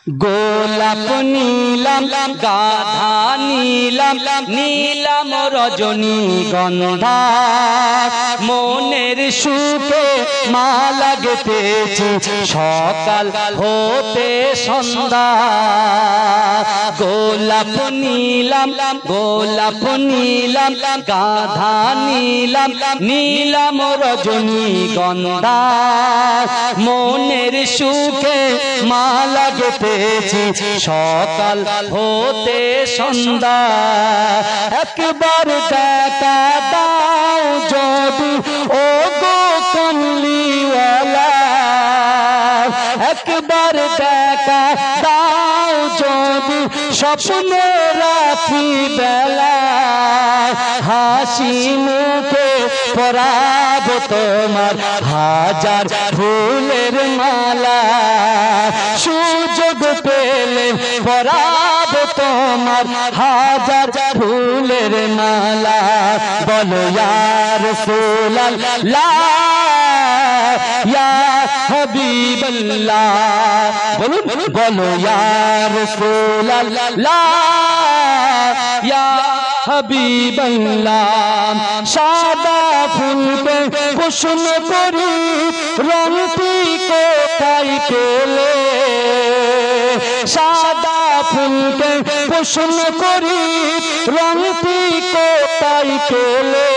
গোলাপ নীলাম গাধা নীলাম নীলাম রজনীগন্ধা মনের সুখে মালা গেঁথেছি সকাল হতে সন্ধ্যা। গোলাপ নীলাম গাধা নীলাম নীলাম রজনীগন্ধা মনের সুখে মালা গেঁথেছি সকাল হতে সন্ধ্যা। একবার দেখা দাও যদি ও গো কমলিওয়ালা, একবার দেখা দাও যদি স্বপ্নে রাত্রি বেলা, হাসি মুখে পরাবো তোমার হাজার ফুলের মালা। সুযোগ পেলে পরাবো তোমার হাজার ফুলের মালা। বলো ইয়া রাসূলুল্লাহ ইয়া হাবিবাল্লাহ, বলুন বলো ইয়া রাসূলুল্লাহ ইয়া হাবিবাল্লাহ। সাদা ফুলকে প্রশ্ন করি রংটি কোথায় পেলে, সাদা ফুলকে প্রশ্ন করি রংটি কোথায় পেলে।